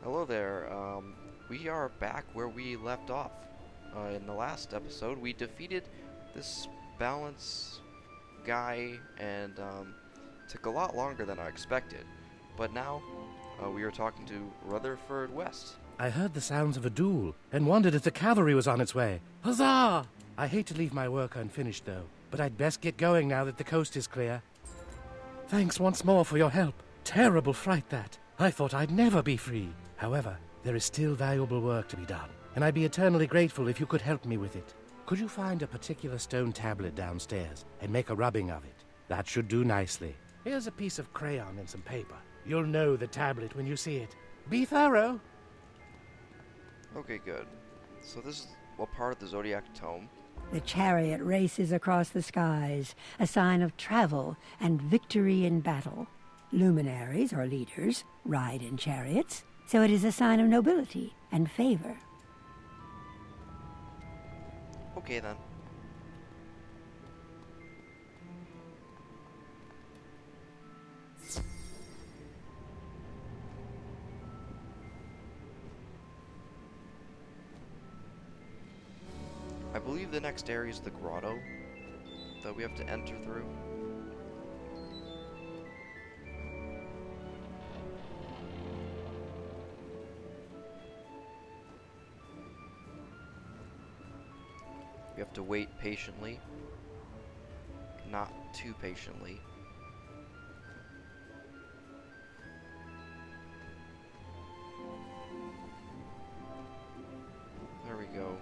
Hello there. We are back where we left off. In the last episode, we defeated this balance guy and took a lot longer than I expected. But now, we are talking to Rutherford West. I heard the sounds of a duel and wondered if the cavalry was on its way. Huzzah! I hate to leave my work unfinished, though, but I'd best get going now that the coast is clear. Thanks once more for your help. Terrible fright, that. I thought I'd never be free. However, there is still valuable work to be done, and I'd be eternally grateful if you could help me with it. Could you find a particular stone tablet downstairs and make a rubbing of it? That should do nicely. Here's a piece of crayon and some paper. You'll know the tablet when you see it. Be thorough. Okay, good. So this is what part of the Zodiac Tome? The chariot races across the skies, a sign of travel and victory in battle. Luminaries, or leaders, ride in chariots, so it is a sign of nobility and favor. Okay then. I believe the next area is the Grotto that we have to enter through. We have to wait patiently, not too patiently. There we go.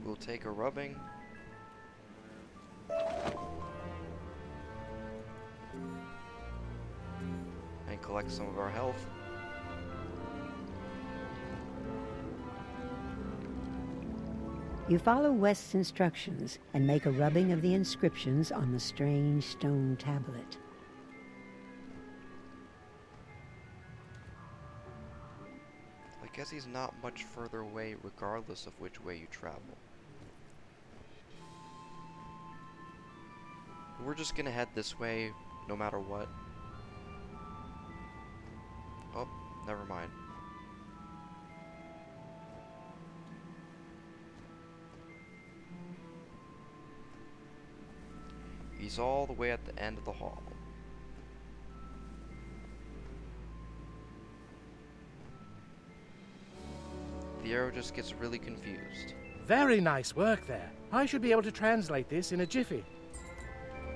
We'll take a rubbing. And collect some of our health. You follow West's instructions and make a rubbing of the inscriptions on the strange stone tablet. I guess he's not much further away regardless of which way you travel. We're just gonna head this way no matter what. Oh, never mind. He's all the way at the end of the hall. The arrow just gets really confused. Very nice work there. I should be able to translate this in a jiffy.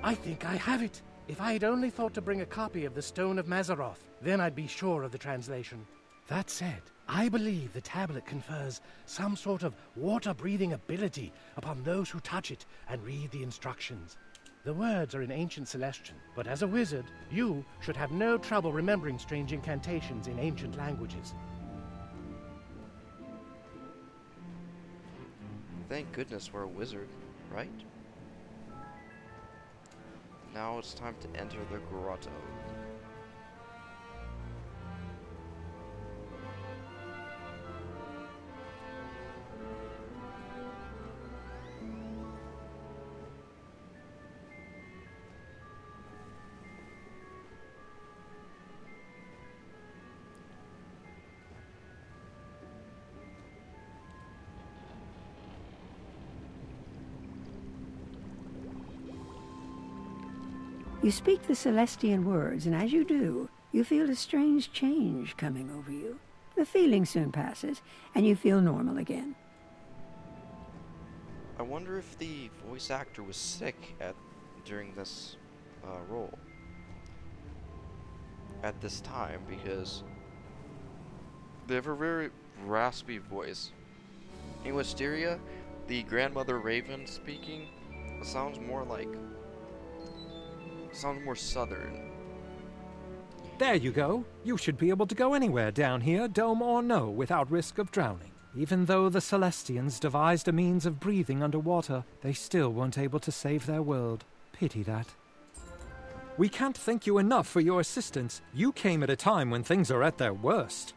I think I have it. If I had only thought to bring a copy of the Stone of Mazaroth, then I'd be sure of the translation. That said, I believe the tablet confers some sort of water-breathing ability upon those who touch it and read the instructions. The words are in ancient Celestian, but as a wizard, you should have no trouble remembering strange incantations in ancient languages. Thank goodness we're a wizard, right? Now it's time to enter the grotto. You speak the Celestian words, and as you do, you feel a strange change coming over you. The feeling soon passes, and you feel normal again. I wonder if the voice actor was sick during this role. At this time, because they have a very raspy voice. In Wisteria, the grandmother Raven speaking sounds more southern. There you go. You should be able to go anywhere down here, dome or no, without risk of drowning. Even though the Celestians devised a means of breathing underwater, they still weren't able to save their world. Pity that. We can't thank you enough for your assistance. You came at a time when things are at their worst.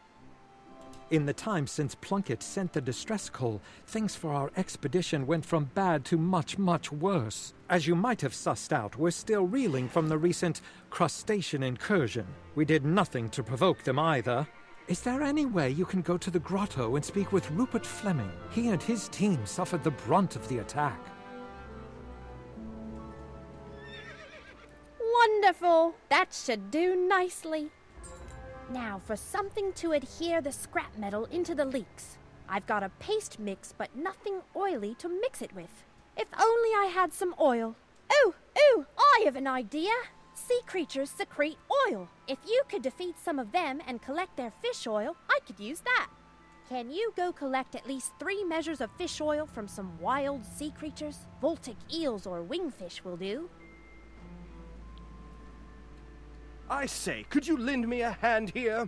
In the time since Plunkett sent the distress call, things for our expedition went from bad to much, much worse. As you might have sussed out, we're still reeling from the recent crustacean incursion. We did nothing to provoke them either. Is there any way you can go to the Grotto and speak with Rupert Fleming? He and his team suffered the brunt of the attack. Wonderful! That should do nicely. Now for something to adhere the scrap metal into the leaks. I've got a paste mix, but nothing oily to mix it with. If only I had some oil. Ooh, I have an idea! Sea creatures secrete oil. If you could defeat some of them and collect their fish oil, I could use that. Can you go collect at least 3 measures of fish oil from some wild sea creatures? Voltic eels or wingfish will do. I say, could you lend me a hand here?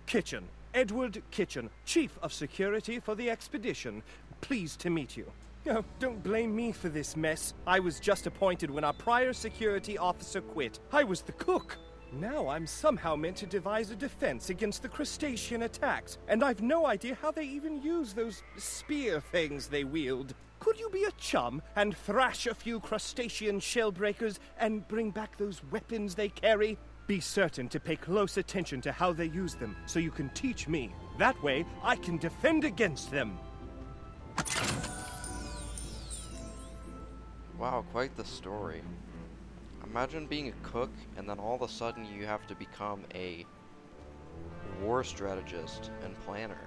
Kitchen. Edward Kitchen, Chief of Security for the expedition. Pleased to meet you. Oh, don't blame me for this mess. I was just appointed when our prior security officer quit. I was the cook. Now I'm somehow meant to devise a defense against the crustacean attacks, and I've no idea how they even use those spear things they wield. Could you be a chum and thrash a few crustacean shellbreakers and bring back those weapons they carry? Be certain to pay close attention to how they use them, so you can teach me. That way, I can defend against them. Wow, quite the story. Imagine being a cook, and then all of a sudden you have to become a war strategist and planner.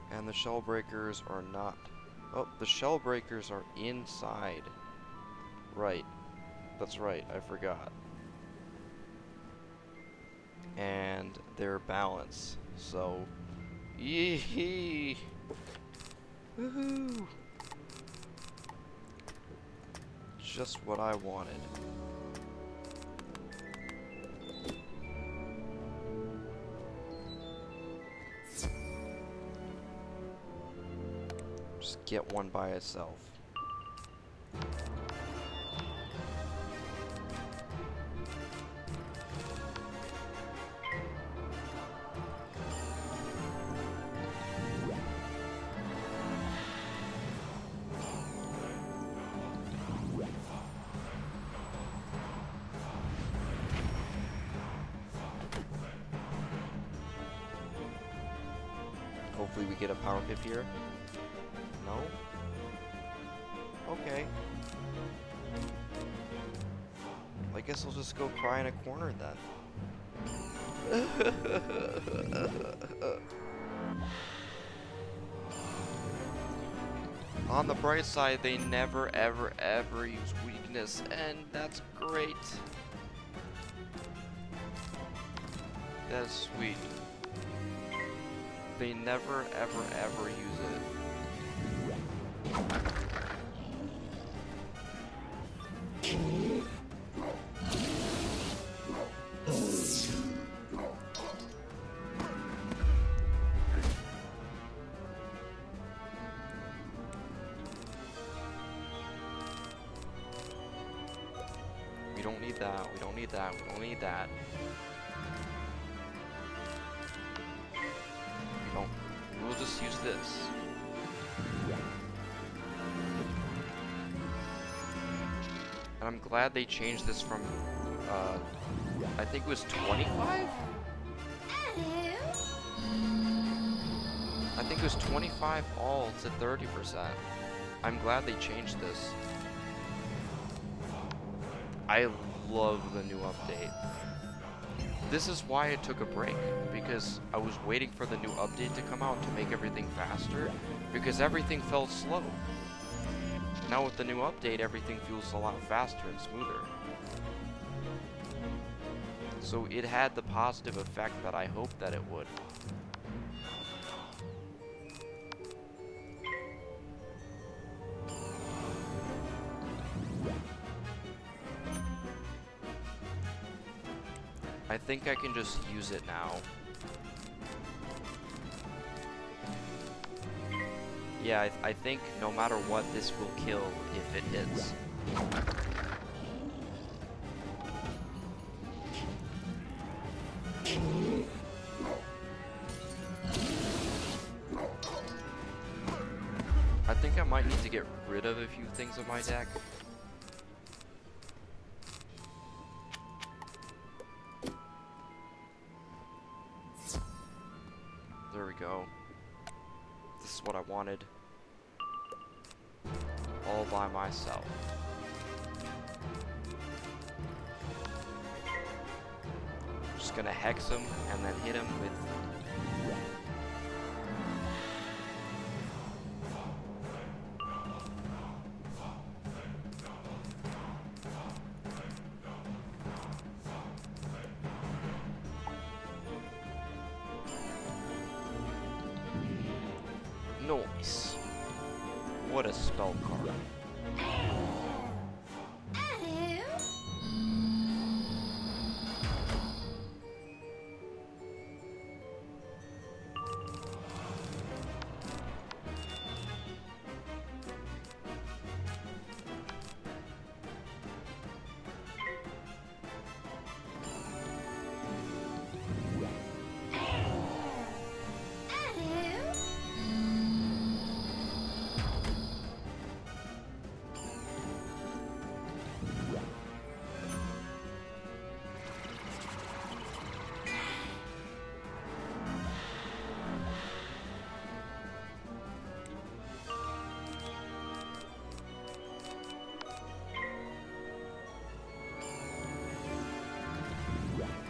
And the shell breakers are not. Oh, the shell breakers are inside. Right. That's right, I forgot. And they're balanced. So, yee-hee! Woohoo! Just what I wanted. Just get one by itself. Hopefully we get a power pip here. No? Okay. I guess I'll just go cry in a corner then. On the bright side, they never ever ever use weakness, and that's great. That's sweet. They never ever ever use it. We don't need that, we don't need that, we don't need that. We don't. We'll just use this. And I'm glad they changed this from, I think it was 25? I think it was 25 all to 30%. I'm glad they changed this. I love the new update. This is why I took a break, because I was waiting for the new update to come out to make everything faster, because everything felt slow. Now with the new update, everything feels a lot faster and smoother. So it had the positive effect that I hoped that it would. think I can just use it now. Yeah, I think no matter what, this will kill if it hits. I think I might need to get rid of a few things in my deck. There we go. This is what I wanted. All by myself. Just gonna hex him and then hit him with... Nice. What a spell card.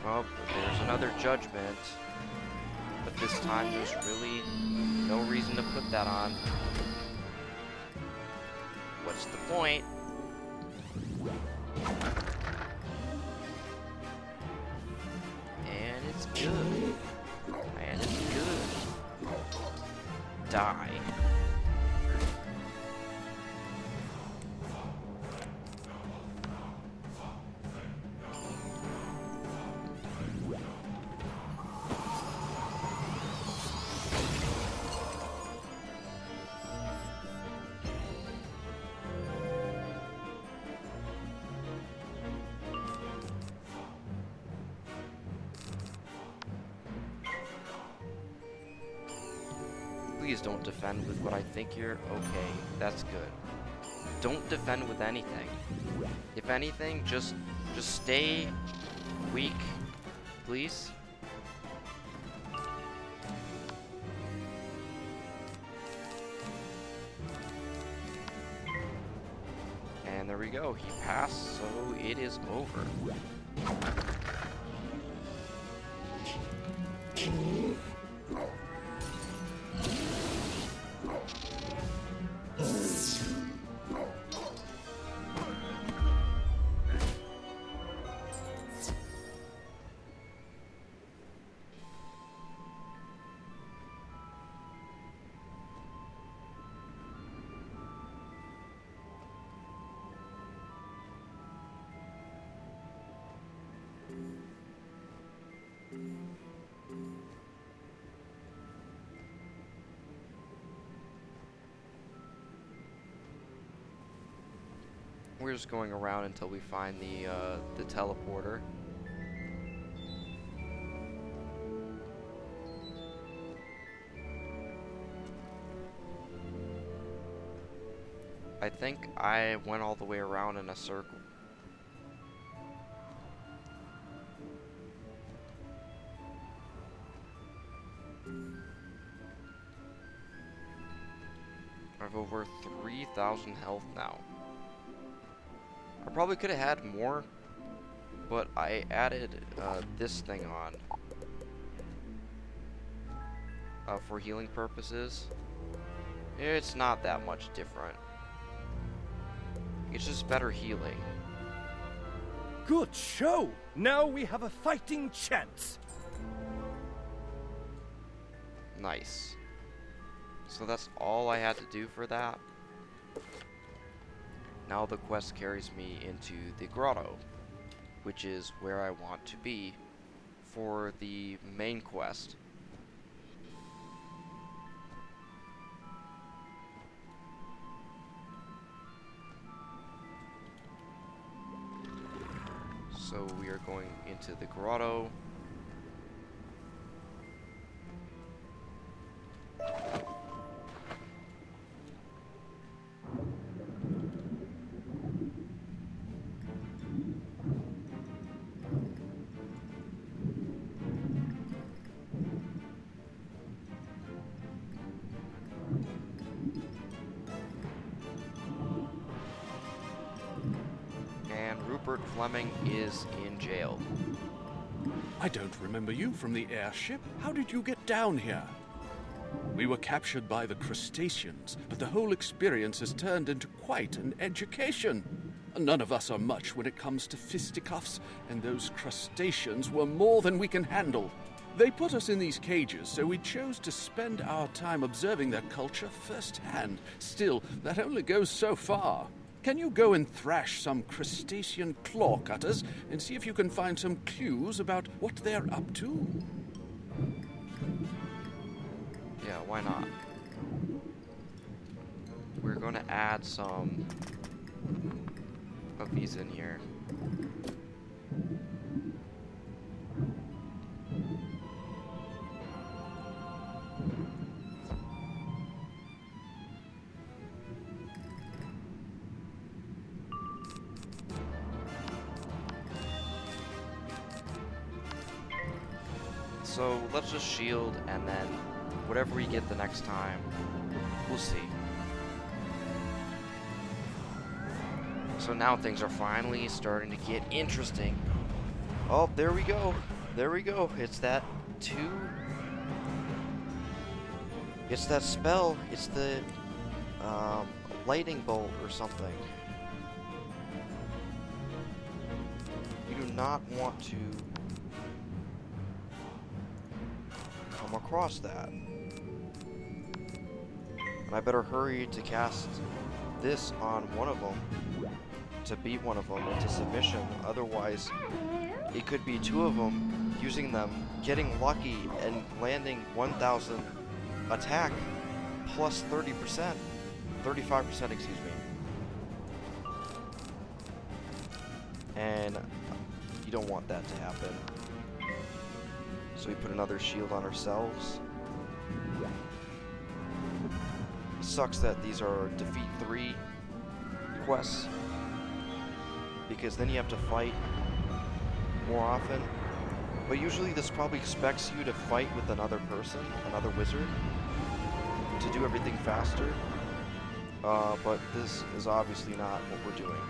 Oh, there's another judgment. But this time there's really no reason to put that on. What's the point? And it's good. And it's good. Die. Please don't defend with what I think you're... Okay, that's good. Don't defend with anything. If anything, just stay weak, please. And there we go. He passed, so it is over. We're just going around until we find the teleporter. I think I went all the way around in a circle. I have over 3,000 health now. I probably could have had more, but I added this thing on for healing purposes. It's not that much different. It's just better healing. Good show! Now we have a fighting chance! Nice. So that's all I had to do for that. Now the quest carries me into the grotto, which is where I want to be for the main quest. So we are going into the grotto. Rupert Fleming is in jail. I don't remember you from the airship. How did you get down here? We were captured by the crustaceans, but the whole experience has turned into quite an education. None of us are much when it comes to fisticuffs, and those crustaceans were more than we can handle. They put us in these cages, so we chose to spend our time observing their culture firsthand. Still, that only goes so far. Can you go and thrash some crustacean claw cutters and see if you can find some clues about what they're up to? Yeah, why not? We're going to add some of these in here. So let's just shield, and then whatever we get the next time, we'll see. So now things are finally starting to get interesting. Oh, there we go. There we go. It's that It's that spell. It's the lightning bolt or something. You do not want to come across that. And I better hurry to cast this on one of them to beat one of them into submission. Otherwise, it could be two of them using them, getting lucky, and landing 1,000 attack plus 30%. 35%, excuse me. And you don't want that to happen. So we put another shield on ourselves. It sucks that these are defeat 3 quests, because then you have to fight more often. But usually this probably expects you to fight with another person, another wizard, to do everything faster. But this is obviously not what we're doing.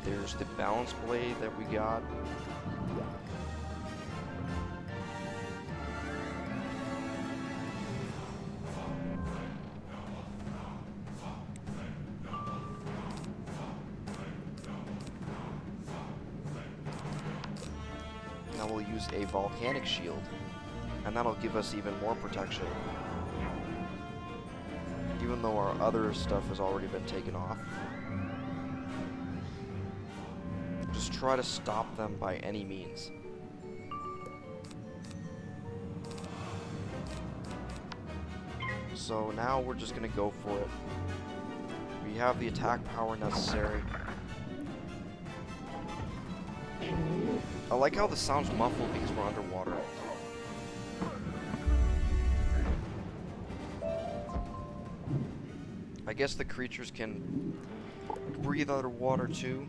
There's the balance blade that we got. Now we'll use a volcanic shield, and that'll give us even more protection. Even though our other stuff has already been taken off. Just try to stop them by any means. So now we're just gonna go for it. We have the attack power necessary. I like how this sounds muffled because we're underwater. I guess the creatures can breathe underwater too.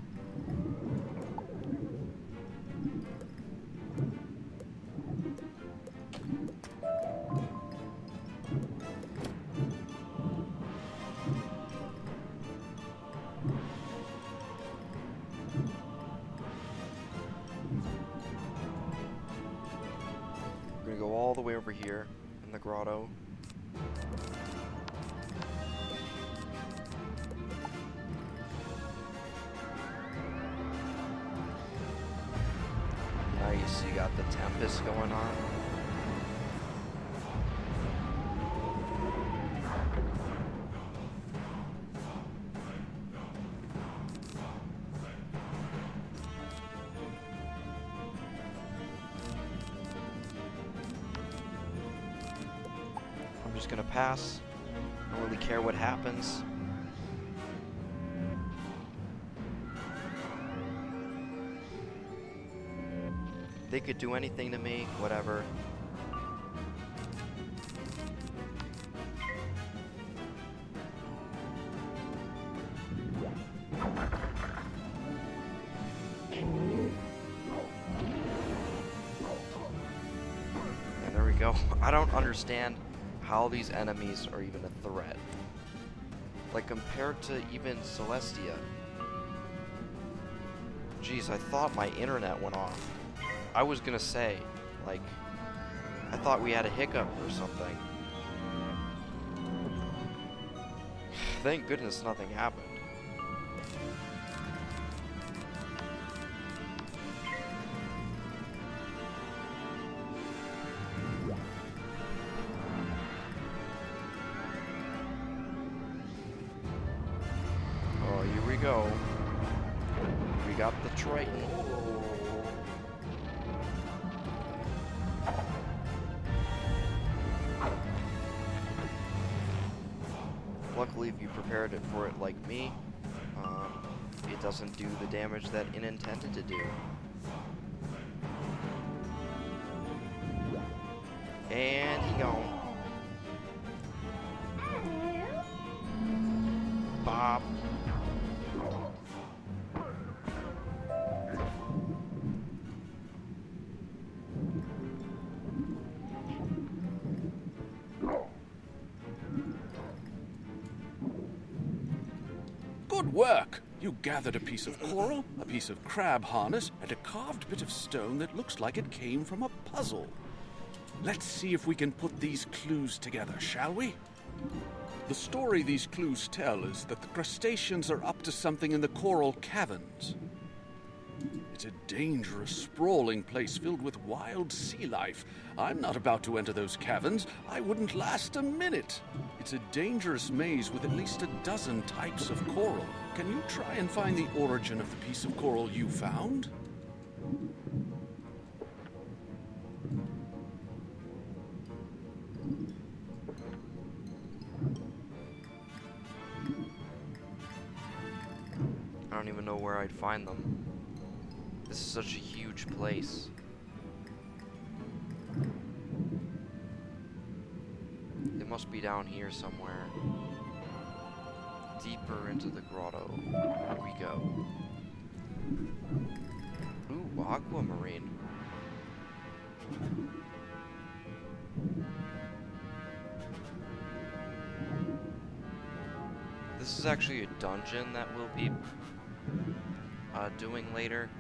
We're gonna go all the way over here in the grotto. Nice, you got the tempest going on. just gonna pass. Don't really care what happens. They could do anything to me, whatever. And there we go. I don't understand how these enemies are even a threat. Like, compared to even Celestia. Jeez, I thought my internet went off. I was gonna say, like, I thought we had a hiccup or something. Thank goodness nothing happened. Oh, here we go. We got the Triton. Luckily, if you prepared it for it like me, it doesn't do the damage that it intended to do. And he gone. Bob. Good work! You gathered a piece of coral, a piece of crab harness, and a carved bit of stone that looks like it came from a puzzle. Let's see if we can put these clues together, shall we? The story these clues tell is that the crustaceans are up to something in the coral caverns. It's a dangerous, sprawling place filled with wild sea life. I'm not about to enter those caverns. I wouldn't last a minute. It's a dangerous maze with at least a dozen types of coral. Can you try and find the origin of the piece of coral you found? I don't even know where I'd find them. This is such a huge place. They must be down here somewhere. Deeper into the grotto. Here we go. Ooh, aquamarine. This is actually a dungeon that we'll be doing later.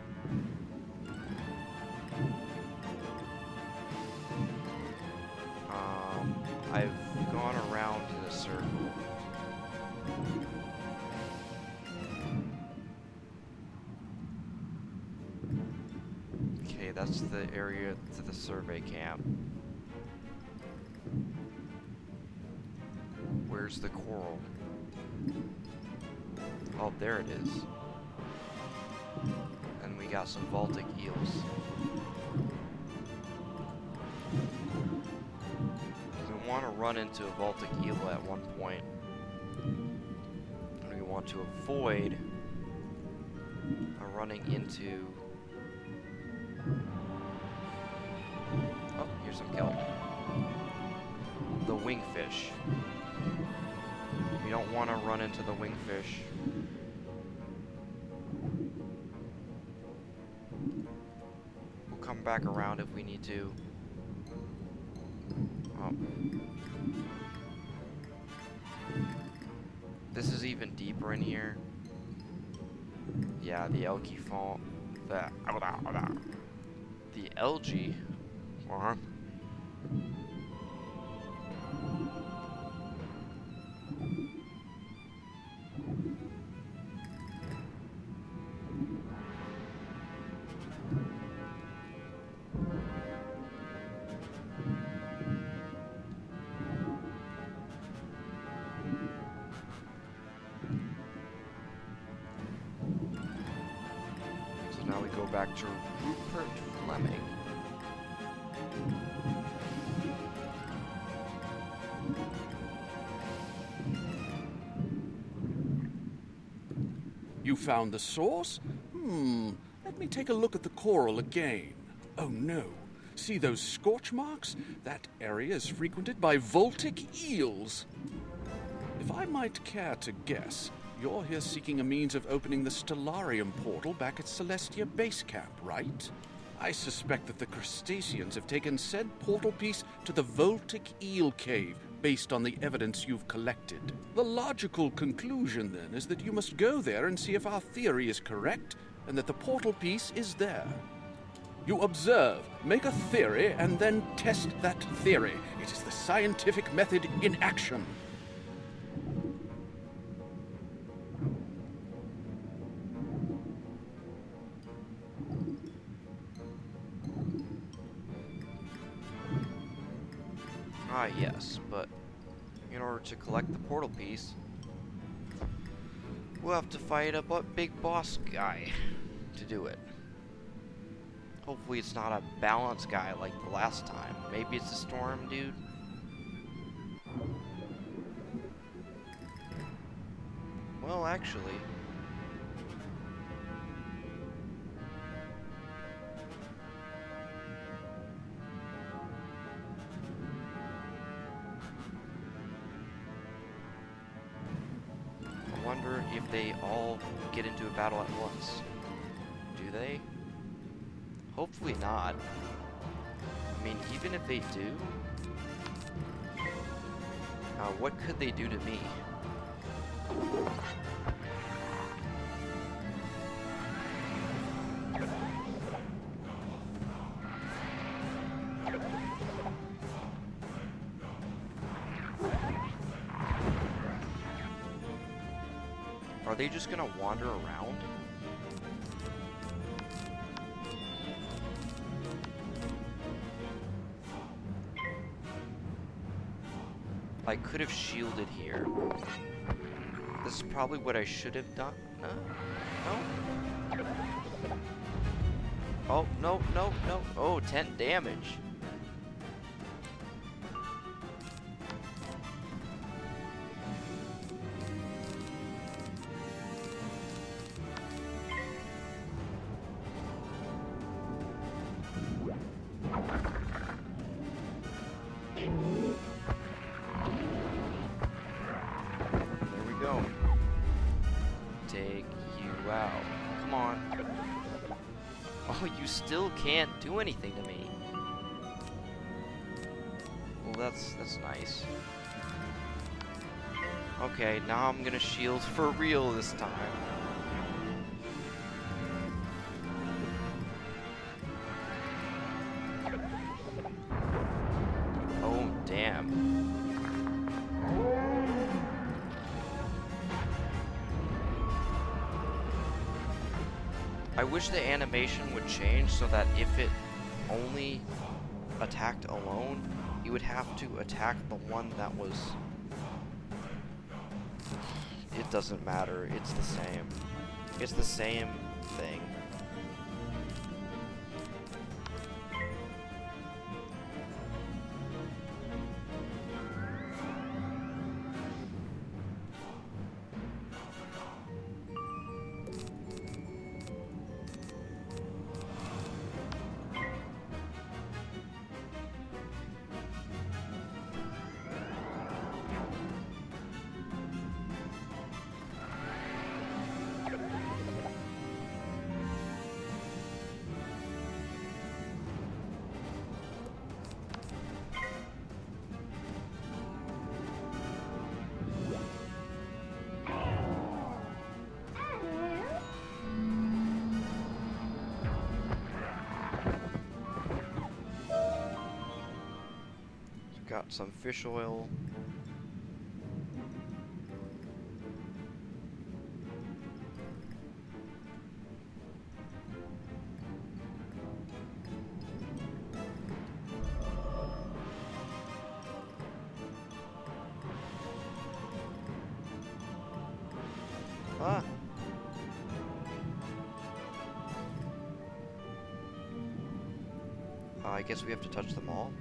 I've gone around in a circle. Okay, that's the area to the survey camp. Where's the coral? Oh, there it is. And we got some Baltic eels. We want to run into a Baltic eel at one point. And we want to avoid running into... Oh, here's some kelp. The wingfish. We don't want to run into the wingfish. We'll come back around if we need to. Oh. This is even deeper in here. Yeah, the algae fall. The algae farm. Now we go back to Rupert Fleming. You found the source? Let me take a look at the coral again. Oh no. See those scorch marks? That area is frequented by voltic eels. If I might care to guess, you're here seeking a means of opening the Stellarium portal back at Celestia Base Camp, right? I suspect that the crustaceans have taken said portal piece to the Voltic Eel Cave based on the evidence you've collected. The logical conclusion, then, is that you must go there and see if our theory is correct and that the portal piece is there. You observe, make a theory, and then test that theory. It is the scientific method in action. Ah, yes, but in order to collect the portal piece, we'll have to fight a big boss guy to do it. Hopefully it's not a balance guy like the last time. Maybe it's a storm dude. Well, actually, I wonder if they all get into a battle at once. Do they? Hopefully not. I mean, even if they do, what could they do to me? Are they just gonna wander around? I could have shielded here. This is probably what I should have done. No? Oh, no, no, no. Oh, 10 damage. You still can't do anything to me. Well, that's nice. Okay, now I'm gonna shield for real this time. Oh, damn. I wish the animation would change so that if it only attacked alone, you would have to attack the one that was... It doesn't matter, it's the same. It's the same thing. Got some fish oil. Ah. I guess we have to touch them all.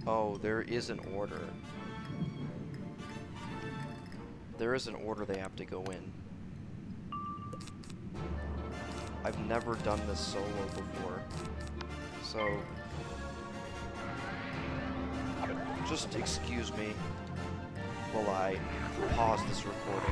Oh, there is an order. There is an order they have to go in. I've never done this solo before. So, just excuse me while I pause this recording.